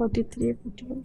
43 41।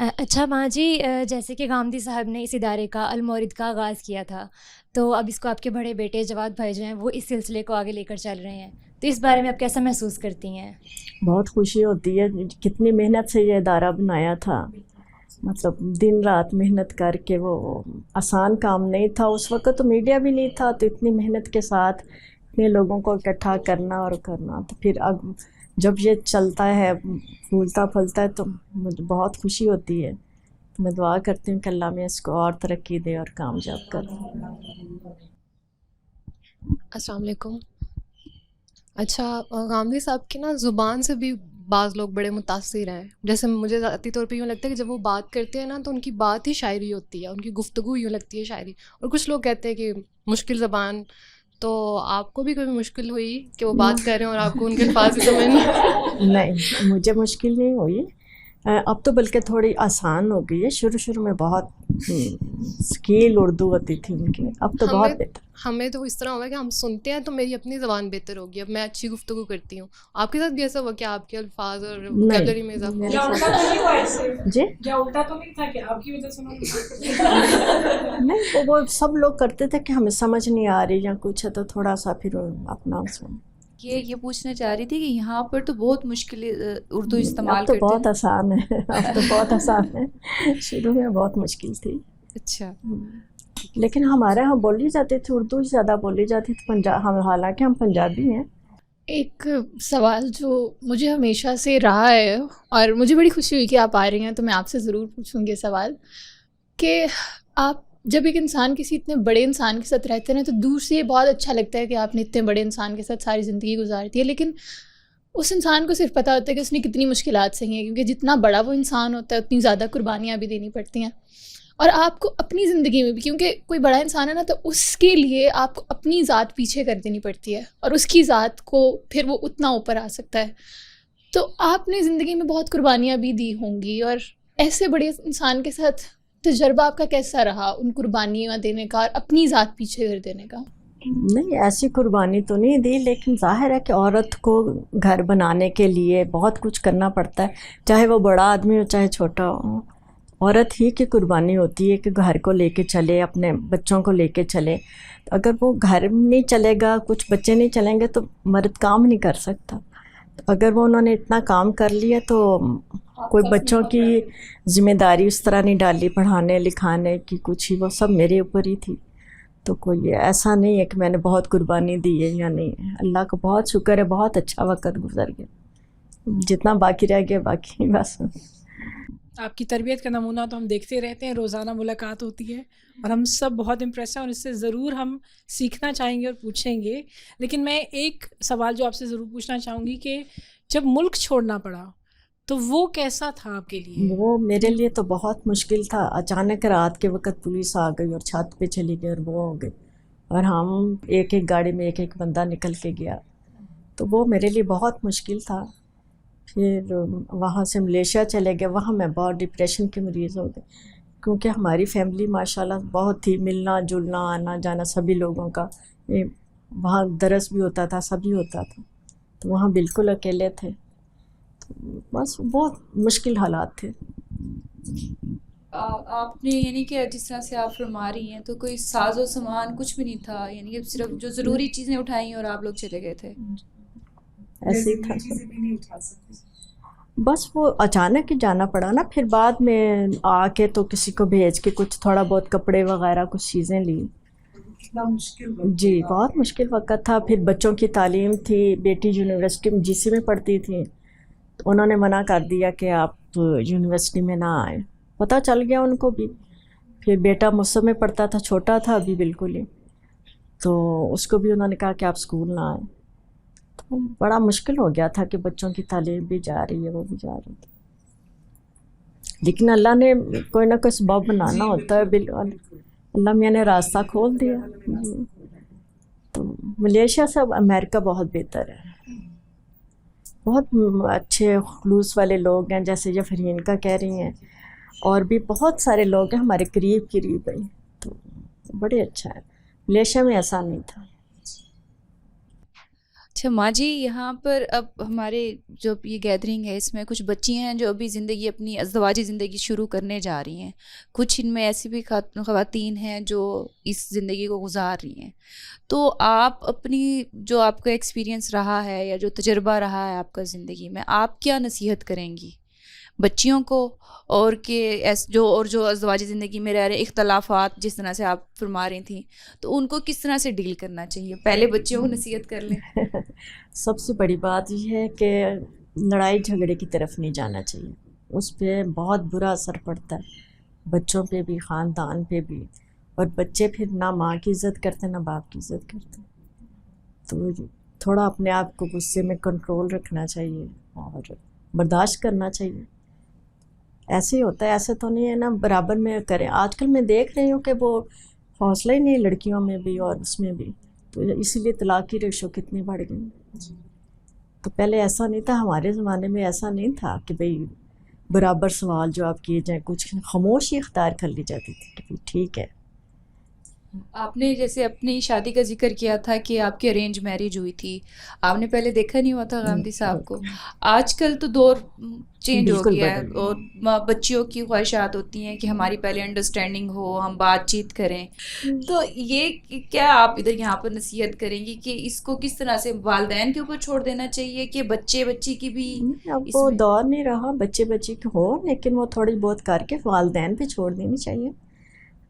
اچھا ماں جی، جیسے کہ غامدی صاحب نے اس ادارے کا المورد کا آغاز کیا تھا، تو اب اس کو آپ کے بڑے بیٹے جواد بھائی جو ہیں وہ اس سلسلے کو آگے لے کر چل رہے ہیں، تو اس بارے میں آپ کیسا محسوس کرتی ہیں؟ بہت خوشی ہوتی ہے، کتنی محنت سے یہ ادارہ بنایا تھا، مطلب دن رات محنت کر کے، وہ آسان کام نہیں تھا، اس وقت تو میڈیا بھی نہیں تھا، تو اتنی محنت کے ساتھ اتنے لوگوں کو اکٹھا کرنا اور کرنا، تو پھر اب جب یہ چلتا ہے پھولتا پھلتا ہے تو مجھے بہت خوشی ہوتی ہے. میں دعا کرتی ہوں کہ اللہ میں اس کو اور ترقی دے اور کامیاب کر. السلام علیکم. اچھا، غامدی صاحب کی نا زبان سے بھی بعض لوگ بڑے متاثر ہیں. جیسے مجھے ذاتی طور پہ یوں لگتا ہے کہ جب وہ بات کرتے ہیں نا تو ان کی بات ہی شاعری ہوتی ہے، ان کی گفتگو یوں لگتی ہے شاعری. اور کچھ لوگ کہتے ہیں کہ مشکل زبان، تو آپ کو بھی کبھی مشکل ہوئی کہ وہ بات کر رہے ہیں اور آپ کو ان کے الفاظ ہی سمجھ نہیں، مجھے مشکل نہیں ہوئی، اب تو بلکہ تھوڑی آسان ہو گئی ہے. شروع میں بہت سکیل اردو ہوتی تھی ان کی، اب تو بہت بہتر. ہمیں تو اس طرح ہوا کہ ہم سنتے ہیں تو میری اپنی زبان بہتر ہوگی، اب میں اچھی گفتگو کرتی ہوں. آپ کے ساتھ بھی ایسا ہوا کہ آپ کے الفاظ اور ووکیبلری میں اضافہ ہوا؟ جی کیا الٹا تو نہیں تھا کہ آپ کی وجہ سے نہیں، وہ سب لوگ کرتے تھے کہ ہمیں سمجھ نہیں آ رہی یا کچھ ہے تو تھوڑا سا پھر اپنا سن. یہ پوچھنا چاہ رہی تھی کہ یہاں پر تو بہت مشکل اردو استعمال اب تو کرتے بہت ہیں. آسان ہے، اب تو بہت آسان ہے، شروع میں بہت مشکل تھی. اچھا، لیکن ہمارے یہاں بولی جاتی تھی اردو ہی زیادہ بولی جاتی تھی، حالانکہ ہم پنجابی ہیں. ایک سوال جو مجھے ہمیشہ سے رہا ہے اور مجھے بڑی خوشی ہوئی کہ آپ آ رہی ہیں، تو میں آپ سے ضرور پوچھوں گی سوال کہ آپ جب ایک انسان کسی اتنے بڑے انسان کے ساتھ رہتے ہیں تو دور سے یہ بہت اچھا لگتا ہے کہ آپ نے اتنے بڑے انسان کے ساتھ ساری زندگی گزار دی ہے، لیکن اس انسان کو صرف پتہ ہوتا ہے کہ اس نے کتنی مشکلات سہی ہیں، کیونکہ جتنا بڑا وہ انسان ہوتا ہے اتنی زیادہ قربانیاں بھی دینی پڑتی ہیں. اور آپ کو اپنی زندگی میں بھی، کیونکہ کوئی بڑا انسان ہے نا تو اس کے لیے آپ کو اپنی ذات پیچھے کر دینی پڑتی ہے اور اس کی ذات کو پھر وہ اتنا اوپر آ سکتا ہے. تو آپ نے زندگی میں بہت قربانیاں بھی دی ہوں گی، اور ایسے بڑے انسان کے ساتھ تجربہ آپ کا کیسا رہا ان قربانیاں دینے کا اور اپنی ذات پیچھے کر دینے کا؟ نہیں، ایسی قربانی تو نہیں دی، لیکن ظاہر ہے کہ عورت کو گھر بنانے کے لیے بہت کچھ کرنا پڑتا ہے، چاہے وہ بڑا آدمی ہو چاہے چھوٹا ہو. عورت ہی کی قربانی ہوتی ہے کہ گھر کو لے کے چلے، اپنے بچوں کو لے کے چلے. اگر وہ گھر نہیں چلے گا، کچھ بچے نہیں چلیں گے تو مرد کام نہیں کر سکتا. اگر وہ انہوں نے اتنا کام کر لیا تو کوئی بچوں کی ذمہ داری اس طرح نہیں ڈالی، پڑھانے لکھانے کی کچھ ہی، وہ سب میرے اوپر ہی تھی. تو کوئی ایسا نہیں ہے کہ میں نے بہت قربانی دی ہے یا نہیں. اللہ کا بہت شکر ہے، بہت اچھا وقت گزر گیا، جتنا باقی رہ گیا باقی بس. آپ کی تربیت کا نمونہ تو ہم دیکھتے رہتے ہیں، روزانہ ملاقات ہوتی ہے اور ہم سب بہت امپریس ہیں اور اس سے ضرور ہم سیکھنا چاہیں گے اور پوچھیں گے. لیکن میں ایک سوال جو آپ سے ضرور پوچھنا چاہوں گی کہ جب ملک چھوڑنا پڑا تو وہ کیسا تھا آپ کے لیے؟ وہ میرے لیے تو بہت مشکل تھا. اچانک رات کے وقت پولیس آ گئی اور چھت پہ چلی گئی اور وہ ہو گئی، اور ہم ایک ایک گاڑی میں ایک ایک بندہ نکل کے گیا، تو وہ میرے لیے بہت مشکل تھا. پھر وہاں سے ملیشیا چلے گئے، وہاں میں بہت ڈپریشن کے مریض ہو گئے، کیونکہ ہماری فیملی ماشاءاللہ بہت تھی، ملنا جلنا آنا جانا سبھی لوگوں کا، وہاں درس بھی ہوتا تھا، سبھی ہوتا تھا، تو وہاں بالکل اکیلے تھے. بس بہت مشکل حالات تھے. آپ نے یعنی کہ جس طرح سے آپ فرما رہی ہیں تو کوئی ساز و سامان کچھ بھی نہیں تھا، یعنی کہ صرف جو ضروری چیزیں اٹھائیں اور آپ لوگ چلے گئے تھے؟ ایسے ہی تھا. بس وہ اچانک ہی جانا پڑا نا، پھر بعد میں آ کے تو کسی کو بھیج کے کچھ تھوڑا بہت کپڑے وغیرہ کچھ چیزیں لی. جی بہت مشکل وقت تھا. پھر بچوں کی تعلیم تھی، بیٹی یونیورسٹی میں GC میں پڑھتی تھی، تو انہوں نے منع کر دیا کہ آپ یونیورسٹی میں نہ آئیں. پتہ چل گیا ان کو بھی. پھر بیٹا مصب میں پڑھتا تھا، چھوٹا تھا ابھی بالکل ہی، تو اس کو بھی انہوں نے کہا کہ آپ اسکول نہ آئیں. تو بڑا مشکل ہو گیا تھا کہ بچوں کی تعلیم بھی جا رہی ہے، وہ بھی جا رہی تھی. لیکن اللہ نے کوئی نہ کوئی سبب بنانا ہوتا ہے، بالکل اللہ میاں نے راستہ کھول دیا. تو ملیشیا سے امریکہ بہت بہتر ہے، بہت اچھے خلوص والے لوگ ہیں، جیسے یہ فرین کا کہہ رہی ہیں، اور بھی بہت سارے لوگ ہیں ہمارے قریب ہیں، تو بڑے اچھا ہے. ملیشیا میں ایسا نہیں تھا. اچھا ماں جی، یہاں پر اب ہمارے جو یہ گیدرنگ ہے اس میں کچھ بچی ہیں جو ابھی زندگی اپنی ازدواجی زندگی شروع کرنے جا رہی ہیں، کچھ ان میں ایسی بھی خواتین ہیں جو اس زندگی کو گزار رہی ہیں، تو آپ اپنی جو آپ کا ایکسپیرینس رہا ہے یا جو تجربہ رہا ہے آپ کا زندگی میں، آپ کیا نصیحت کریں گی بچیوں کو، اور کہ جو ازدواجی زندگی میں رہ رہے اختلافات جس طرح سے آپ فرما رہی تھیں، تو ان کو کس طرح سے ڈیل کرنا چاہیے؟ پہلے بچیوں کو نصیحت کر لیں. سب سے بڑی بات یہ ہے کہ لڑائی جھگڑے کی طرف نہیں جانا چاہیے، اس پہ بہت برا اثر پڑتا ہے، بچوں پہ بھی، خاندان پہ بھی، اور بچے پھر نہ ماں کی عزت کرتے نہ باپ کی عزت کرتے. تو تھوڑا اپنے آپ کو غصے میں کنٹرول رکھنا چاہیے اور برداشت کرنا چاہیے. ایسے ہی ہوتا ہے، ایسے تو نہیں ہے نا برابر میں کریں. آج کل میں دیکھ رہی ہوں کہ وہ حوصلہ ہی نہیں لڑکیوں میں بھی اور اس میں بھی، تو اسی لیے طلاق کی ریشو کتنی بڑھ گئی. تو پہلے ایسا نہیں تھا، ہمارے زمانے میں ایسا نہیں تھا کہ بھئی برابر سوال جواب کیے جائیں، کچھ خاموشی اختیار کر لی جاتی تھی کہ ٹھیک ہے. آپ نے جیسے اپنی شادی کا ذکر کیا تھا کہ آپ کی ارینج میرج ہوئی تھی، آپ نے پہلے دیکھا نہیں ہوا تھا غامدی صاحب کو. آج کل تو دور چینج ہو بالکل گیا ہے، بدل گیا. اور بچیوں کی خواہشات ہوتی ہیں کہ ہماری پہلے انڈرسٹینڈنگ ہو، ہم بات چیت کریں. تو یہ کیا آپ ادھر یہاں پر نصیحت کریں گی کہ اس کو کس طرح سے والدین کے اوپر چھوڑ دینا چاہیے کہ بچی کی بھی اب اس وہ میں؟ دور نہیں رہا بچے کے ہو، لیکن وہ تھوڑی بہت کر کے والدین پہ چھوڑ دینی چاہیے،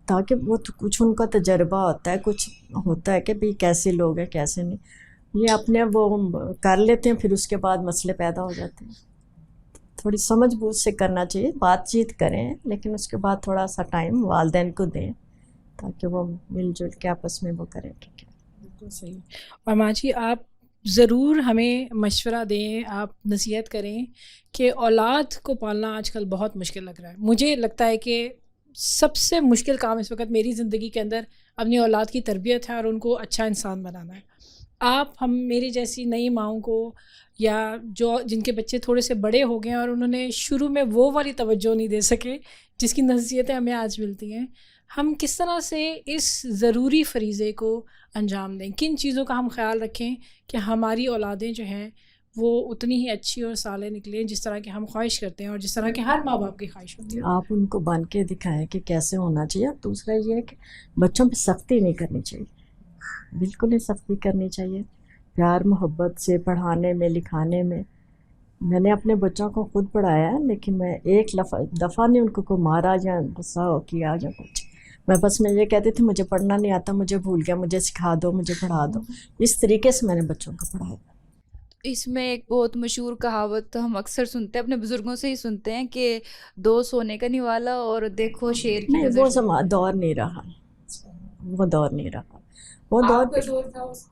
تاکہ وہ کچھ ان کا تجربہ ہوتا ہے، کچھ ہوتا ہے کہ بھئی کیسے لوگ ہیں کیسے نہیں. یہ اپنے وہ کر لیتے ہیں، پھر اس کے بعد مسئلے پیدا ہو جاتے ہیں. تھوڑی سمجھ بوجھ سے کرنا چاہیے، بات چیت کریں، لیکن اس کے بعد تھوڑا سا ٹائم والدین کو دیں تاکہ وہ مل جل کے آپس میں وہ کریں. بالکل صحیح. اور ماں جی آپ ضرور ہمیں مشورہ دیں، آپ نصیحت کریں کہ اولاد کو پالنا آج کل بہت مشکل لگ رہا ہے. مجھے لگتا ہے کہ سب سے مشکل کام اس وقت میری زندگی کے اندر اپنی اولاد کی تربیت ہے اور ان کو اچھا انسان بنانا ہے. آپ میری جیسی نئی ماؤں کو یا جن کے بچے تھوڑے سے بڑے ہو گئے اور انہوں نے شروع میں وہ والی توجہ نہیں دے سکے جس کی نصیحتیں ہمیں آج ملتی ہیں، ہم کس طرح سے اس ضروری فریضے کو انجام دیں؟ کن چیزوں کا ہم خیال رکھیں کہ ہماری اولادیں جو ہیں وہ اتنی ہی اچھی اور صالح نکلیں جس طرح کہ ہم خواہش کرتے ہیں اور جس طرح کہ ہر ماں باپ کی خواہش ہوتی ہے. آپ ان کو بن کے دکھائیں کہ کیسے ہونا چاہیے. دوسرا یہ ہے کہ بچوں پہ سختی نہیں کرنی چاہیے، بالکل نہیں سختی کرنی چاہیے. پیار محبت سے پڑھانے میں لکھانے میں، میں نے اپنے بچوں کو خود پڑھایا ہے، لیکن میں ایک دفعہ نہیں ان کو مارا یا غصہ کیا یا کچھ. میں یہ کہتی تھی مجھے پڑھنا نہیں آتا، مجھے بھول گیا، مجھے سکھا دو، مجھے پڑھا دو. اس طریقے سے میں نے بچوں کو پڑھایا. اس میں ایک بہت مشہور کہاوت ہم اکثر سنتے ہیں، اپنے بزرگوں سے ہی سنتے ہیں کہ 2 سونے کا نوالا اور دیکھو شیر کی نہیں، نظر سے. وہ دور نہیں رہا، وہ دور نہیں رہا. وہ دور آپ کا دور تھا اس؟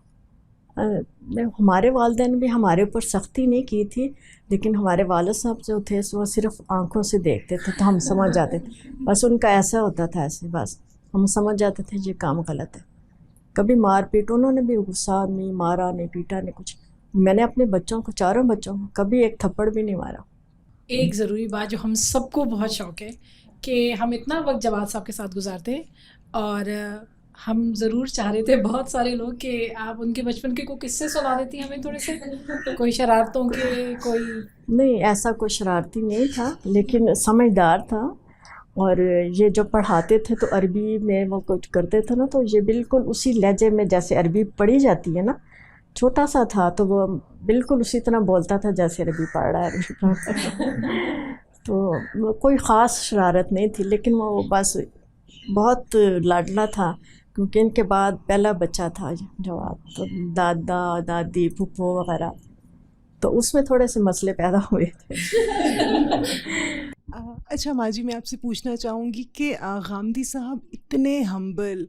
ہمارے والدین بھی ہمارے اوپر سختی نہیں کی تھی، لیکن ہمارے والد صاحب جو تھے وہ صرف آنکھوں سے دیکھتے تھے تو ہم سمجھ جاتے تھے. بس ان کا ایسا ہوتا تھا، ایسے بس ہم سمجھ جاتے تھے یہ کام غلط ہے. کبھی مار پیٹ انہوں نے بھی غصہ نہیں، مارا نہیں، پیٹا نہیں کچھ. میں نے اپنے بچوں کو، چاروں بچوں کو کبھی ایک تھپڑ بھی نہیں مارا. ایک ضروری بات جو ہم سب کو بہت شوق ہے کہ ہم اتنا وقت جواد صاحب کے ساتھ گزارتے ہیں، اور ہم ضرور چاہ رہے تھے بہت سارے لوگ کہ آپ ان کے بچپن کے کوئی قصے سنا دیتی ہمیں تھوڑے سے، کوئی شرارتوں کے. کوئی نہیں، ایسا کوئی شرارتی نہیں تھا، لیکن سمجھدار تھا. اور یہ جو پڑھاتے تھے تو عربی میں وہ کچھ کرتے تھے نا، تو یہ بالکل اسی لہجے میں جیسے عربی پڑھی جاتی ہے نا. چھوٹا سا تھا تو وہ بالکل اسی طرح بولتا تھا جیسے عربی پڑھ رہا ہے. تو کوئی خاص شرارت نہیں تھی، لیکن وہ بس بہت لاڈلا تھا کیونکہ ان کے بعد پہلا بچہ تھا جواد، تو دادا دادی پھپھو وغیرہ، تو اس میں تھوڑے سے مسئلے پیدا ہوئے تھے. اچھا ماں جی، میں آپ سے پوچھنا چاہوں گی کہ غامدی صاحب اتنے ہمبل،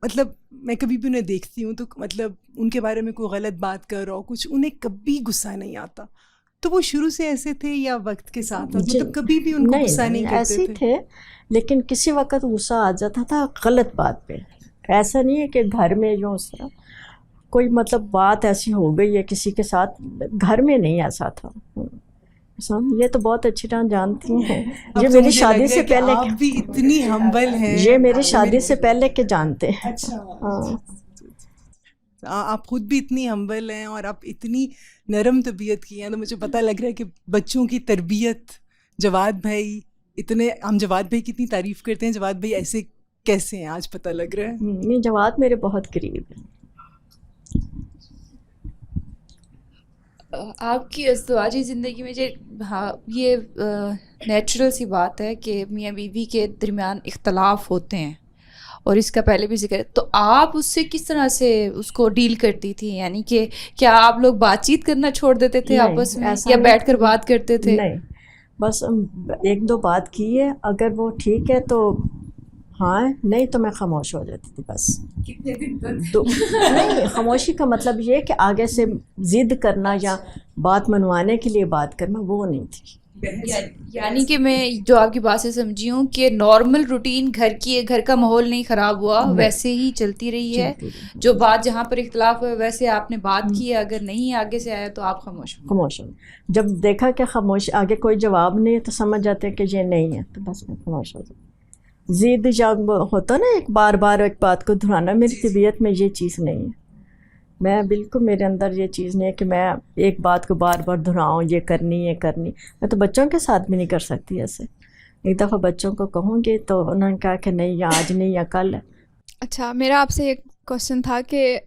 مطلب میں کبھی بھی انہیں دیکھتی ہوں تو مطلب ان کے بارے میں کوئی غلط بات کر رہا ہو کچھ، انہیں کبھی غصہ نہیں آتا. تو وہ شروع سے ایسے تھے یا وقت کے ساتھ مطلب کبھی بھی ان کو غصہ نہیں کرتے ایسے تھے؟ لیکن کسی وقت غصہ آ جاتا تھا غلط بات پہ. ایسا نہیں ہے کہ گھر میں جو اس طرح کوئی مطلب بات ایسی ہو گئی ہے کسی کے ساتھ، گھر میں نہیں ایسا تھا. یہ تو بہت اچھی طرح جانتی ہیں، یہ میری شادی سے پہلے، آپ بھی اتنی ہمبل ہیں، یہ میری شادی سے پہلے کے جانتے ہیں. اچھا. ہاں. آپ خود بھی اتنی ہمبل ہیں اور آپ اتنی نرم طبیعت کی ہیں، تو مجھے پتہ لگ رہا ہے کہ بچوں کی تربیت، جواد بھائی اتنے، ہم جواد بھائی کی اتنی تعریف کرتے ہیں، جواد بھائی ایسے کیسے ہیں آج پتہ لگ رہا ہے. یہ جواد میرے بہت قریب ہے. آپ کی ازدواجی زندگی میں یہ نیچرل سی بات ہے کہ میاں بیوی کے درمیان اختلاف ہوتے ہیں، اور اس کا پہلے بھی ذکر ہے، تو آپ اس سے کس طرح سے اس کو ڈیل کرتی تھی؟ یعنی کہ کیا آپ لوگ بات چیت کرنا چھوڑ دیتے تھے نہیں، آپس میں، ایسا یا نہیں. بیٹھ کر بات کرتے تھے؟ نہیں، بس ایک دو بات کی ہے، اگر وہ ٹھیک ہے تو ہاں، نہیں تو میں خاموش ہو جاتی تھی بس. کتنے دن تک؟ نہیں، خاموشی کا مطلب یہ کہ آگے سے ضد کرنا یا بات منوانے کے لیے بات کرنا وہ نہیں تھی. یعنی کہ میں جو آپ کی بات سے سمجھی ہوں کہ نارمل روٹین گھر کا ماحول نہیں خراب ہوا، ویسے ہی چلتی رہی ہے. جو بات جہاں پر اختلاف ہوا ویسے آپ نے بات کی ہے، اگر نہیں آگے سے آیا تو آپ خاموش ہو. جب دیکھا کہ خاموش آگے کوئی جواب نہیں ہے تو سمجھ جاتے کہ یہ نہیں ہے، تو بس میں خاموش ہو جاتی. ضد جب ہوتا نا ایک بار بار ایک بات کو دہرانا، میری طبیعت میں یہ چیز نہیں ہے. میں بالکل، میرے اندر یہ چیز نہیں ہے کہ میں ایک بات کو بار بار دہراؤں، یہ کرنی. میں تو بچوں کے ساتھ بھی نہیں کر سکتی ایسے. ایک دفعہ بچوں کو کہوں گی تو انہوں نے کہا کہ نہیں، یا آج نہیں یا کل ہے. اچھا، میرا آپ سے ایک کوشچن تھا کہ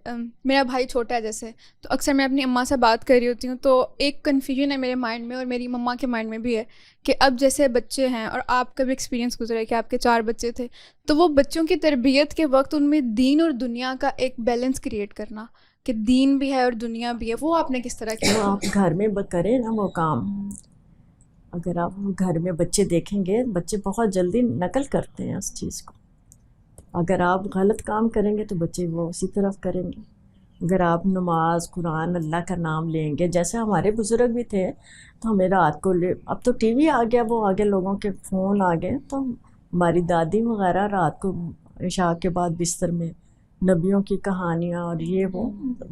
میرا بھائی چھوٹا ہے جیسے، تو اکثر میں اپنی اماں سے بات کر رہی ہوتی ہوں تو ایک کنفیوژن ہے میرے مائنڈ میں اور میری مما کے مائنڈ میں بھی ہے کہ اب جیسے بچے ہیں، اور آپ کا بھی ایکسپیرینس گزرا ہے کہ آپ کے 4 بچے تھے، تو وہ بچوں کی تربیت کے وقت ان میں دین اور دنیا کا ایک بیلنس کریٹ کرنا، کہ دین بھی ہے اور دنیا بھی ہے، وہ آپ نے کس طرح کیا؟ وہ آپ گھر میں کریں نا وہ کام. اگر آپ گھر میں بچے دیکھیں گے، بچے بہت جلدی نقل کرتے ہیں اس چیز کو. اگر آپ غلط کام کریں گے تو بچے وہ اسی طرف کریں گے. اگر آپ نماز، قرآن، اللہ کا نام لیں گے، جیسے ہمارے بزرگ بھی تھے، تو ہمیں رات کو اب تو ٹی وی آ گیا، وہ آگے لوگوں کے فون آ گئے، تو ہماری دادی وغیرہ رات کو عشاء کے بعد بستر میں نبیوں کی کہانیاں اور یہ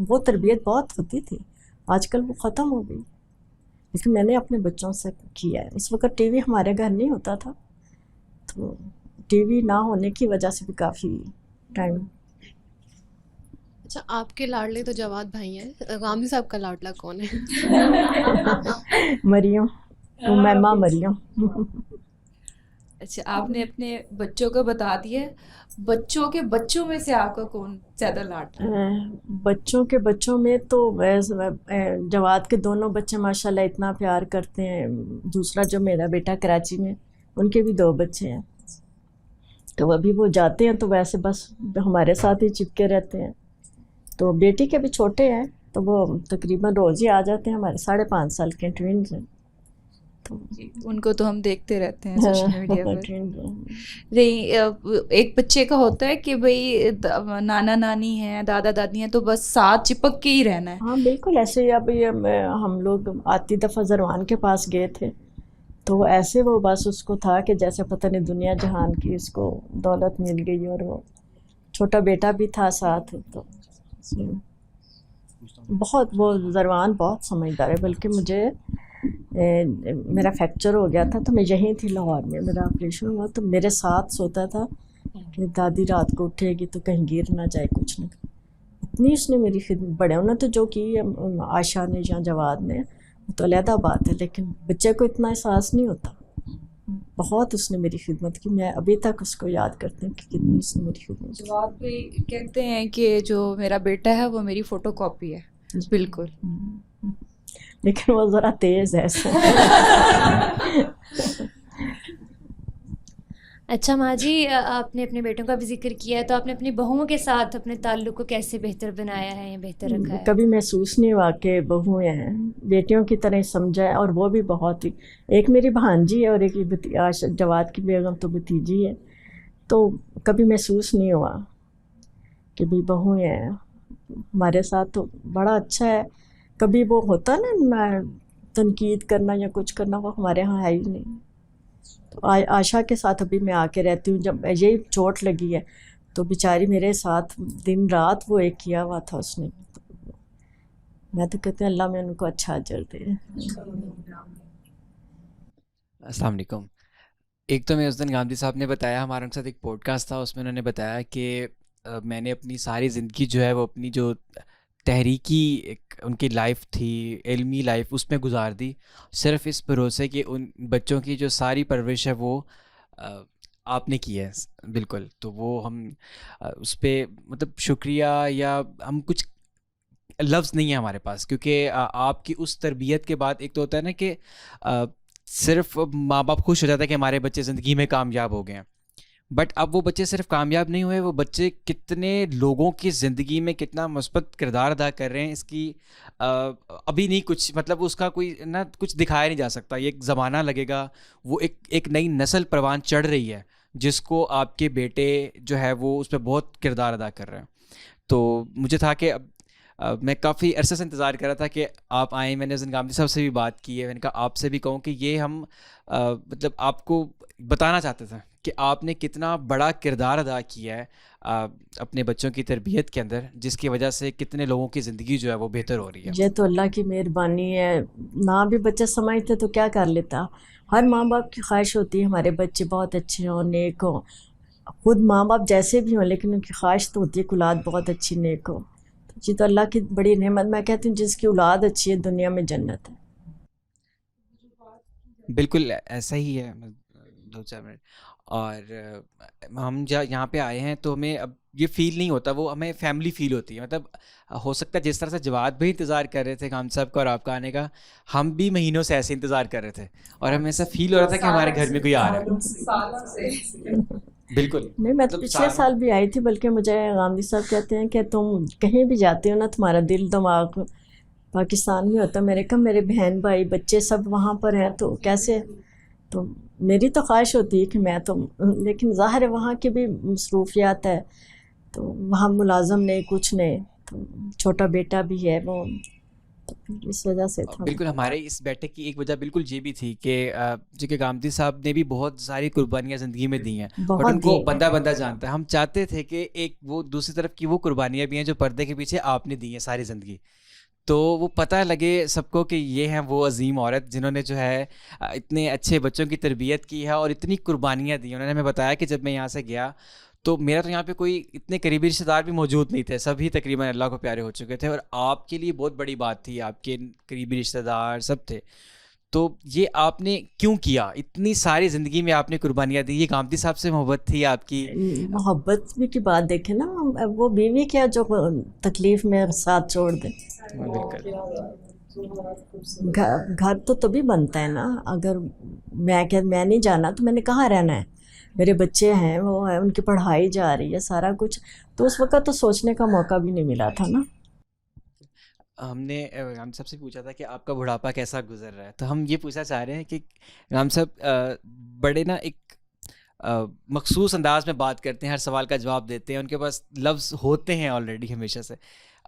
وہ تربیت بہت ہوتی تھی. آج کل وہ ختم ہو گئی، لیکن میں نے اپنے بچوں سے کیا ہے. اس وقت ٹی وی ہمارے گھر نہیں ہوتا تھا، تو ٹی وی نہ ہونے کی وجہ سے بھی کافی ٹائم. اچھا، آپ کے لاڈلے تو جواد بھائی ہیں، غامدی صاحب کا لاڈلا کون ہے؟ مریم، امیمہ مریم. اچھا، آپ نے اپنے بچوں کو بتا دیا، بچوں کے بچوں میں سے آپ کا کون زیادہ لاڈلا؟ بچوں کے بچوں میں تو جواد کے دونوں بچے ماشاءاللہ اتنا پیار کرتے ہیں. دوسرا جو میرا بیٹا کراچی میں، ان کے بھی 2 بچے ہیں، تو ابھی وہ جاتے ہیں تو ویسے بس ہمارے ساتھ ہی چپکے رہتے ہیں. تو بیٹی کے بھی چھوٹے ہیں، تو وہ تقریباً روز ہی آ جاتے ہیں. ہمارے 5.5 سال کے ٹوینز ہیں، تو ان کو تو ہم دیکھتے رہتے ہیں سوشل میڈیا پر. twins. ایک بچے کا ہوتا ہے کہ بھئی نانا نانی ہیں، دادا دادی ہیں، تو بس ساتھ چپک کے ہی رہنا ہے. ہاں بالکل ایسے ہی. اب ہم لوگ آتی دفعہ زروان کے پاس گئے تھے، تو ایسے وہ بس اس کو تھا کہ جیسے پتہ نہیں دنیا جہان کی اس کو دولت مل گئی، اور وہ چھوٹا بیٹا بھی تھا ساتھ. تو بہت وہ زروان بہت سمجھدار ہے. بلکہ مجھے میرا فریکچر ہو گیا تھا تو میں یہیں تھی لاہور میں، میرا آپریشن ہوا، تو میرے ساتھ سوتا تھا کہ دادی رات کو اٹھے گی تو کہیں گر نہ جائے، کچھ نہ. اتنی اس نے میری خدمت، بڑے انہوں نے تو جو کی عائشہ نے یا جواد نے، وہ تو علیحدہ بات ہے، لیکن بچے کو اتنا احساس نہیں ہوتا. بہت اس نے میری خدمت کی. میں ابھی تک اس کو یاد کرتی ہوں کہ کتنی اس نے میری خدمت کی. جواب بھی کہتے ہیں کہ جو میرا بیٹا ہے وہ میری فوٹو کاپی ہے. بالکل. لیکن وہ ذرا تیز ہے ایسا. اچھا ماں جی، آپ نے اپنے بیٹوں کا بھی ذکر کیا ہے، تو آپ نے اپنی بہوؤں کے ساتھ اپنے تعلق کو کیسے بہتر بنایا ہے یا بہتر رکھا ہے؟ کبھی محسوس نہیں ہوا کہ بہویں ہیں، بیٹیوں کی طرح سمجھا ہے. اور وہ بھی بہت ہی، ایک میری بھانجی ہے اور ایک جواد کی بیگم تو بھتیجی ہے، تو کبھی محسوس نہیں ہوا کہ بھی بہویں ہیں ہمارے ساتھ. تو بڑا اچھا ہے. کبھی وہ ہوتا نا تنقید کرنا یا کچھ کرنا، وہ ہمارے ہاں ہے ہی نہیں. تو عائشہ کے ساتھ ابھی میں آ کے رہتی ہوں. جب یہی چوٹ لگی ہے تو بیچاری میرے ساتھ دن رات وہ ایک کیا ہوا تھا اس نے. میں تو کہتے ہیں اللہ میں ان کو اچھا اجر دے. السلام علیکم. ایک تو میں اس دن غامدی صاحب نے بتایا، ہمارے ان کے ساتھ ایک پوڈ کاسٹ تھا، اس میں انہوں نے بتایا کہ میں نے اپنی ساری زندگی جو ہے وہ اپنی جو تحریکی ایک ان کی لائف تھی، علمی لائف، اس میں گزار دی صرف اس بھروسے کہ ان بچوں کی جو ساری پرورش ہے وہ آپ نے کی ہے. بالکل. تو وہ ہم اس پہ مطلب شکریہ یا ہم کچھ لفظ نہیں ہے ہمارے پاس، کیونکہ آپ کی اس تربیت کے بعد ایک تو ہوتا ہے نا کہ صرف ماں باپ خوش ہو جاتا ہے کہ ہمارے بچے زندگی میں کامیاب ہو گئے ہیں، بٹ اب وہ بچے صرف کامیاب نہیں ہوئے، وہ بچے کتنے لوگوں کی زندگی میں کتنا مثبت کردار ادا کر رہے ہیں اس کی ابھی نہیں کچھ مطلب اس کا کوئی نہ کچھ دکھایا نہیں جا سکتا. یہ ایک زمانہ لگے گا، وہ ایک نئی نسل پروان چڑھ رہی ہے جس کو آپ کے بیٹے جو ہے وہ اس پہ بہت کردار ادا کر رہے ہیں. تو مجھے تھا کہ میں کافی عرصے سے انتظار کر رہا تھا کہ آپ آئیں. میں نے اس دن گامدی صاحب سے بھی بات کی ہے، میں نے کہا آپ سے بھی کہوں کہ یہ ہم مطلب آپ کو بتانا چاہتے تھے کہ آپ نے کتنا بڑا کردار ادا کیا ہے اپنے بچوں کی تربیت کے اندر، جس کی وجہ سے کتنے لوگوں کی زندگی جو ہے وہ بہتر ہو رہی ہے. یہ تو اللہ کی مہربانی ہے. نہ بھی بچے سمجھتے تو کیا کر لیتا. ہر ماں باپ کی خواہش ہوتی ہے ہمارے بچے بہت اچھے ہوں، نیک ہوں. خود ماں باپ جیسے بھی ہوں لیکن ان کی خواہش تو ہوتی ہے کہ اولاد بہت اچھی نیک ہو. جی تو اللہ کی بڑی نعمت. میں کہتی ہوں جس کی اولاد اچھی ہے دنیا میں جنت ہے. بالکل ایسا ہی ہے. 2-4 منٹ. اور ہم یہاں پہ آئے ہیں تو ہمیں اب یہ فیل نہیں ہوتا، وہ ہمیں فیملی فیل ہوتی ہے. مطلب ہو سکتا ہے جس طرح سے جواد بھی انتظار کر رہے تھے کام صاحب کا اور آپ کا آنے کا، ہم بھی مہینوں سے ایسے انتظار کر رہے تھے اور ہمیں ایسا فیل ہو رہا تھا کہ ہمارے گھر میں کوئی آ رہا ہے. بالکل. نہیں میں پچھلے سال بھی آئی تھی، بلکہ مجھے غامدی صاحب کہتے ہیں کہ تم کہیں بھی جاتے ہو نا تمہارا دل دماغ پاکستان میں ہوتا. میرے کہا میرے بہن بھائی بچے سب وہاں پر ہیں تو کیسے. تو میری تو خواہش ہوتی ہے کہ میں تو، لیکن ظاہر ہے وہاں کی بھی مصروفیات ہے، تو وہاں ملازم نہیں کچھ نہیں، تو چھوٹا بیٹا بھی ہے وہ، اس وجہ سے تھا. بالکل. ہمارے اس بیٹھک کی ایک وجہ بالکل یہ بھی تھی کہ جو کہ گامدی صاحب نے بھی بہت ساری قربانیاں زندگی میں دی ہیں، بٹ ان کو بندہ بندہ جانتا ہے. ہم چاہتے تھے کہ ایک وہ دوسری طرف کی وہ قربانیاں بھی ہیں جو پردے کے پیچھے آپ نے دی ہیں ساری زندگی، تو وہ پتہ لگے سب کو کہ یہ ہیں وہ عظیم عورت جنہوں نے جو ہے اتنے اچھے بچوں کی تربیت کی ہے اور اتنی قربانیاں دی. انہوں نے ہمیں بتایا کہ جب میں یہاں سے گیا تو میرا تو یہاں پہ کوئی اتنے قریبی رشتہ دار بھی موجود نہیں تھے، سبھی تقریباً اللہ کو پیارے ہو چکے تھے، اور آپ کے لیے بہت بڑی بات تھی، آپ کے قریبی رشتہ دار سب تھے. تو یہ آپ نے کیوں کیا؟ اتنی ساری زندگی میں آپ نے قربانیاں دی. یہ گامدی صاحب سے محبت تھی آپ کی؟ محبت بھی کی بات دیکھیں نا، وہ بیوی کیا جو تکلیف میں ساتھ چھوڑ دے. گھر تو تبھی بنتا ہے نا. اگر میں نہیں جانا تو میں نے کہاں رہنا ہے. میرے بچے ہیں، وہ ہیں، ان کی پڑھائی جا رہی ہے، سارا کچھ. تو اس وقت تو سوچنے کا موقع بھی نہیں ملا تھا نا. ہم نے رام صاحب سے پوچھا تھا کہ آپ کا بڑھاپا کیسا گزر رہا ہے، تو ہم یہ پوچھنا چاہ رہے ہیں کہ رام صاحب بڑے نا ایک مخصوص انداز میں بات کرتے ہیں، ہر سوال کا جواب دیتے ہیں، ان کے پاس لفظ ہوتے ہیں آلریڈی ہمیشہ سے.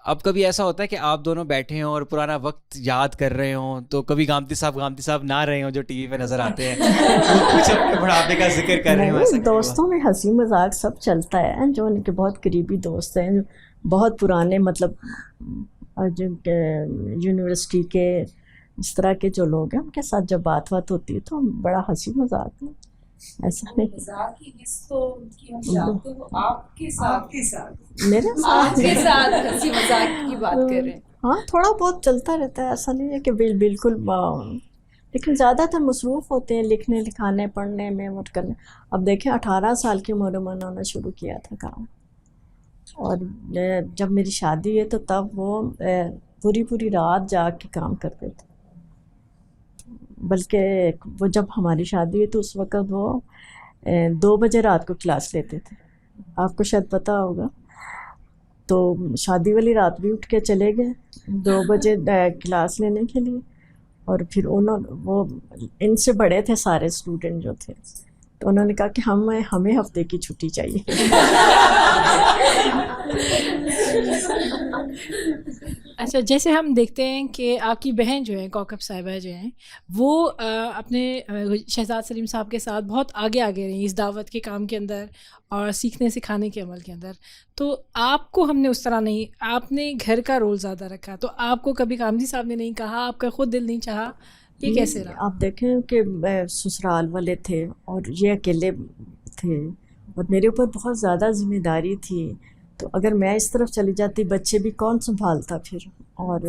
اب کبھی ایسا ہوتا ہے کہ آپ دونوں بیٹھے ہوں اور پرانا وقت یاد کر رہے ہوں، تو کبھی گامدی صاحب نہ رہے ہوں جو ٹی وی پہ نظر آتے ہیں کچھ اپنے بڑھاپے کا ذکر کر رہے ہوں؟ دوستوں میں ہنسی مذاق سب چلتا ہے. جو ان کے بہت قریبی دوست ہیں، بہت پرانے، مطلب یونیورسٹی کے اس طرح کے جو لوگ ہیں، ان کے ساتھ جب بات ہوتی ہے تو بڑا ہنسی مذاق ہے. ایسا نہیں میرے ساتھ ہنسی مذاق کی بات کر رہے ہیں. ہاں تھوڑا بہت چلتا رہتا ہے، ایسا نہیں ہے کہ بالکل، لیکن زیادہ تر مصروف ہوتے ہیں لکھنے لکھانے پڑھنے میں وہ کرنے. اب دیکھیں 18 سال کی عمر میں انہوں نے شروع کیا تھا کام، اور جب میری شادی ہے تو تب وہ پوری رات جاگ کے کام کرتے تھے. بلکہ وہ جب ہماری شادی ہوئی تو اس وقت وہ 2 بجے رات کو کلاس لیتے تھے. آپ کو شاید پتہ ہوگا. تو شادی والی رات بھی اٹھ کے چلے گئے 2 بجے کلاس لینے کے لیے. اور پھر وہ ان سے بڑے تھے سارے اسٹوڈنٹ جو تھے، تو انہوں نے کہا کہ ہمیں ہفتے کی چھٹی چاہیے. اچھا، جیسے ہم دیکھتے ہیں کہ آپ کی بہن جو ہے کوکب صاحبہ جو ہیں، وہ اپنے شہزاد سلیم صاحب کے ساتھ بہت آگے رہی اس دعوت کے کام کے اندر اور سیکھنے سکھانے کے عمل کے اندر. تو آپ کو ہم نے اس طرح نہیں، آپ نے گھر کا رول زیادہ رکھا، تو آپ کو کبھی غامدی صاحب نے نہیں کہا، آپ کا خود دل نہیں چاہا؟ یہ کیسے رہا؟ آپ دیکھیں کہ سسرال والے تھے اور یہ اکیلے تھے، اور میرے اوپر بہت زیادہ ذمہ داری تھی. تو اگر میں اس طرف چلی جاتی بچے بھی کون سنبھالتا پھر، اور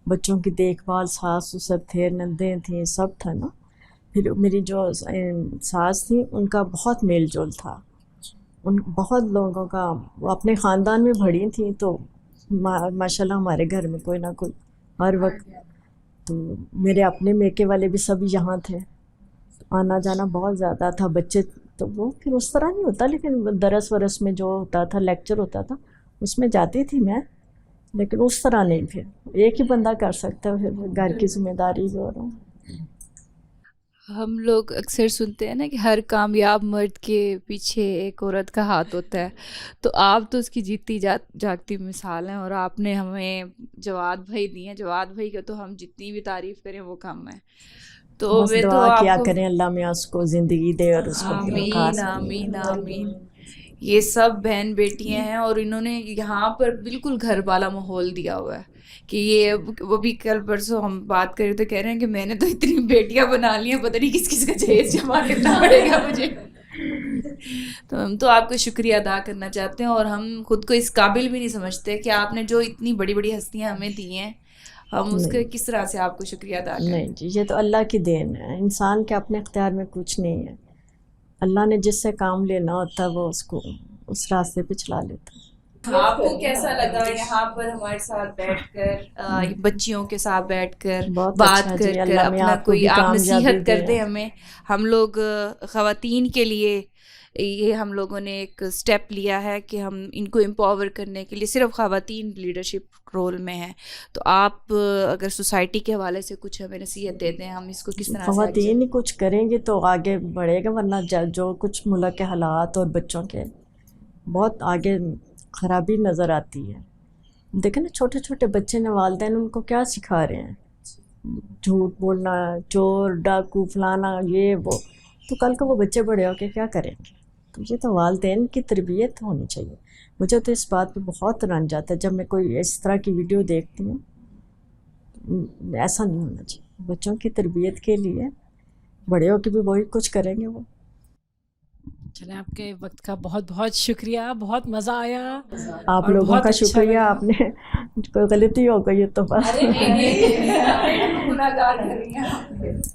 بچوں کی دیکھ بھال ساس سسر تھے، نندیں تھیں، سب تھا نا. پھر میری جو ساس تھیں ان کا بہت میل جول تھا، ان بہت لوگوں کا، وہ اپنے خاندان میں بڑی تھیں، تو ماشاء اللہ ہمارے گھر میں کوئی نہ کوئی ہر وقت. تو میرے اپنے میکے والے بھی سب یہاں تھے، آنا جانا بہت زیادہ تھا. بچے تو وہ پھر اس طرح نہیں ہوتا، لیکن درس ورس میں جو ہوتا تھا، لیکچر ہوتا تھا، اس میں جاتی تھی میں، لیکن اس طرح نہیں. پھر ایک ہی بندہ کر سکتا ہے، پھر گھر کی ذمہ داری بھی. اور ہم لوگ اکثر سنتے ہیں نا کہ ہر کامیاب مرد کے پیچھے ایک عورت کا ہاتھ ہوتا ہے، تو آپ تو اس کی جیتی جاگتی مثال ہیں، اور آپ نے ہمیں جواد بھائی دی ہیں. جواد بھائی کا تو ہم جتنی بھی تعریف کریں وہ کم ہے. تو بس میں تو دعا آپ کیا کو کریں اللہ میں اس کو زندگی دے اور اس کو آمین خاص. آمین آمین. یہ سب بہن بیٹیاں ہیں، اور انہوں نے یہاں پر بالکل گھر والا ماحول دیا ہوا ہے کہ یہ وہ بھی کل پرسوں ہم بات کریں تو کہہ رہے ہیں کہ میں نے تو اتنی بیٹیاں بنا لی ہیں، پتہ نہیں کس کس کا جہیز جمع کرنا پڑے گا مجھے. تو ہم تو آپ کا شکریہ ادا کرنا چاہتے ہیں، اور ہم خود کو اس قابل بھی نہیں سمجھتے کہ آپ نے جو اتنی بڑی بڑی ہستیاں ہمیں دی ہیں، ہم اس کے کس طرح سے آپ کو شکریہ ادا کریں. نہیں جی، یہ تو اللہ کی دین ہے، انسان کے اپنے اختیار میں کچھ نہیں ہے. اللہ نے جس سے کام لینا ہوتا ہے وہ اس کو اس راستے پہ چلا لیتا ہے. آپ کو کیسا لگا یہاں پر ہمارے ساتھ بیٹھ کر، بچیوں کے ساتھ بیٹھ کر بہت بات اچھا کر جی، کر اللہ میں اپنا آپ کو کوئی بھی آپ کامیابی نصیحت کر دے. دیں ہمیں. ہم لوگ خواتین کے لیے یہ ہم لوگوں نے ایک سٹیپ لیا ہے کہ ہم ان کو امپاور کرنے کے لیے صرف خواتین لیڈرشپ رول میں ہیں. تو آپ اگر سوسائٹی کے حوالے سے کچھ ہمیں نصیحت دے دیں، ہم اس کو کس طرح سے خواتین ہی کچھ کریں گی تو آگے بڑھے گا، ورنہ جو کچھ ملک کے حالات اور بچوں کے بہت آگے خرابی نظر آتی ہے. دیکھیں نا چھوٹے چھوٹے بچے نے، والدین ان کو کیا سکھا رہے ہیں، جھوٹ بولنا، چور ڈاکو فلانا یہ وہ، تو کل کو وہ بچے بڑے ہو کے کیا کریں گے. تو یہ تو والدین کی تربیت ہونی چاہیے. مجھے تو اس بات پہ بہت رنج آتا ہے جب میں کوئی اس طرح کی ویڈیو دیکھتی ہوں. ایسا نہیں ہونا چاہیے. بچوں کی تربیت کے لیے بڑے ہو کے بھی وہی کچھ کریں گے وہ. چلیں، آپ کے وقت کا بہت بہت شکریہ، بہت مزہ آیا. آپ اور لوگوں بہت کا اچھا شکریہ. لگا. آپ نے کوئی غلطی ہو گئی تو بس گناہگار کر رہی ہیں.